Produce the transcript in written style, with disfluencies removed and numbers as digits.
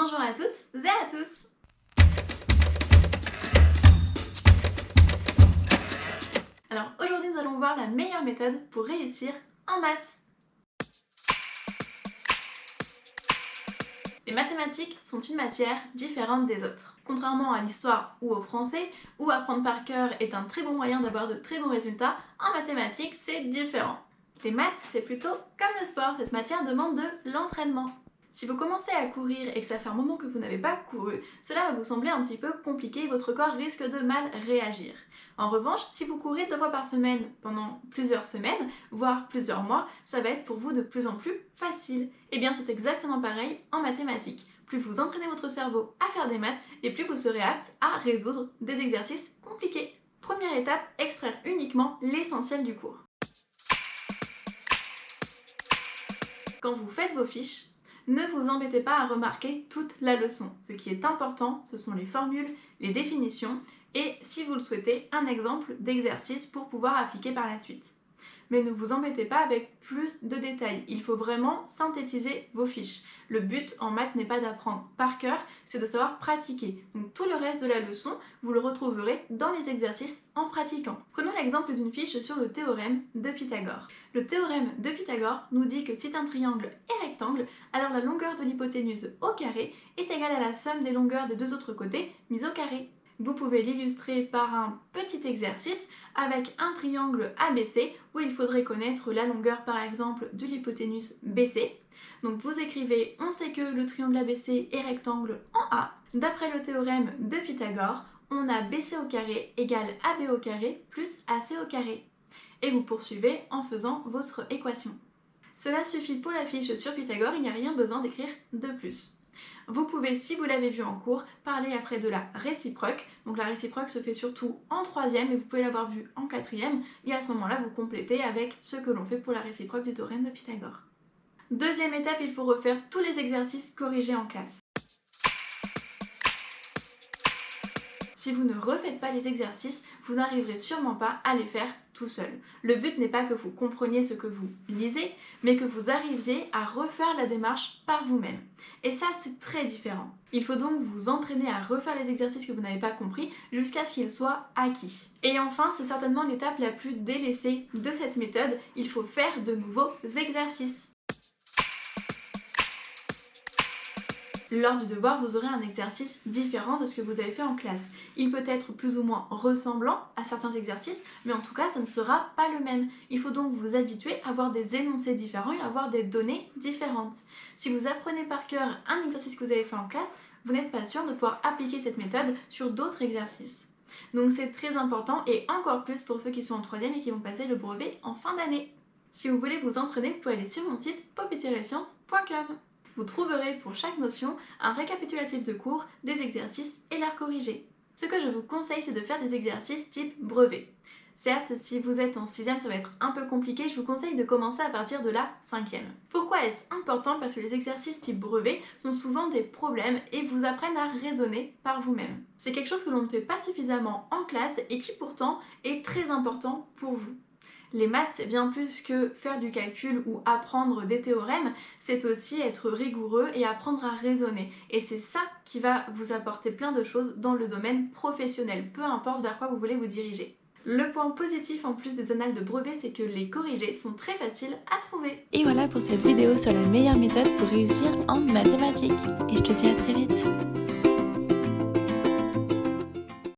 Bonjour à toutes et à tous. Alors aujourd'hui nous allons voir la meilleure méthode pour réussir en maths. Les mathématiques sont une matière différente des autres. Contrairement à l'histoire ou au français, où apprendre par cœur est un très bon moyen d'avoir de très bons résultats, en mathématiques c'est différent. Les maths c'est plutôt comme le sport, cette matière demande de l'entraînement. Si vous commencez à courir et que ça fait un moment que vous n'avez pas couru, cela va vous sembler un petit peu compliqué et votre corps risque de mal réagir. En revanche, si vous courez 2 fois par semaine pendant plusieurs semaines, voire plusieurs mois, ça va être pour vous de plus en plus facile. Et bien c'est exactement pareil en mathématiques. Plus vous entraînez votre cerveau à faire des maths, et plus vous serez apte à résoudre des exercices compliqués. Première étape, extraire uniquement l'essentiel du cours. Quand vous faites vos fiches, ne vous embêtez pas à remarquer toute la leçon. Ce qui est important, ce sont les formules, les définitions et, si vous le souhaitez, un exemple d'exercice pour pouvoir appliquer par la suite. Mais ne vous embêtez pas avec plus de détails, il faut vraiment synthétiser vos fiches. Le but en maths n'est pas d'apprendre par cœur, c'est de savoir pratiquer. Donc tout le reste de la leçon, vous le retrouverez dans les exercices en pratiquant. Prenons l'exemple d'une fiche sur le théorème de Pythagore. Le théorème de Pythagore nous dit que si un triangle est rectangle, alors la longueur de l'hypoténuse au carré est égale à la somme des longueurs des deux autres côtés mises au carré. Vous pouvez l'illustrer par un petit exercice avec un triangle ABC où il faudrait connaître la longueur par exemple de l'hypoténuse BC. Donc vous écrivez, on sait que le triangle ABC est rectangle en A. D'après le théorème de Pythagore, on a BC au carré égale AB au carré plus AC au carré. Et vous poursuivez en faisant votre équation. Cela suffit pour la fiche sur Pythagore, il n'y a rien besoin d'écrire de plus. Vous pouvez, si vous l'avez vu en cours, parler après de la réciproque. Donc la réciproque se fait surtout en 3e et vous pouvez l'avoir vu en 4e. Et à ce moment-là, vous complétez avec ce que l'on fait pour la réciproque du théorème de Pythagore. Deuxième étape, il faut refaire tous les exercices corrigés en classe. Si vous ne refaites pas les exercices, vous n'arriverez sûrement pas à les faire tout seul. Le but n'est pas que vous compreniez ce que vous lisez, mais que vous arriviez à refaire la démarche par vous-même. Et ça, c'est très différent. Il faut donc vous entraîner à refaire les exercices que vous n'avez pas compris jusqu'à ce qu'ils soient acquis. Et enfin, c'est certainement l'étape la plus délaissée de cette méthode, il faut faire de nouveaux exercices. Lors du devoir, vous aurez un exercice différent de ce que vous avez fait en classe. Il peut être plus ou moins ressemblant à certains exercices, mais en tout cas, ce ne sera pas le même. Il faut donc vous habituer à avoir des énoncés différents et à avoir des données différentes. Si vous apprenez par cœur un exercice que vous avez fait en classe, vous n'êtes pas sûr de pouvoir appliquer cette méthode sur d'autres exercices. Donc c'est très important et encore plus pour ceux qui sont en 3e et qui vont passer le brevet en fin d'année. Si vous voulez vous entraîner, vous pouvez aller sur mon site pop-science.com. Vous trouverez pour chaque notion un récapitulatif de cours, des exercices et leurs corrigés. Ce que je vous conseille, c'est de faire des exercices type brevet. Certes, si vous êtes en 6e, ça va être un peu compliqué, je vous conseille de commencer à partir de la 5e. Pourquoi est-ce important? Parce que les exercices type brevet sont souvent des problèmes et vous apprennent à raisonner par vous-même. C'est quelque chose que l'on ne fait pas suffisamment en classe et qui pourtant est très important pour vous. Les maths, c'est bien plus que faire du calcul ou apprendre des théorèmes, c'est aussi être rigoureux et apprendre à raisonner. Et c'est ça qui va vous apporter plein de choses dans le domaine professionnel, peu importe vers quoi vous voulez vous diriger. Le point positif en plus des annales de brevet, c'est que les corrigés sont très faciles à trouver. Et voilà pour cette vidéo sur la meilleure méthode pour réussir en mathématiques. Et je te dis à très vite.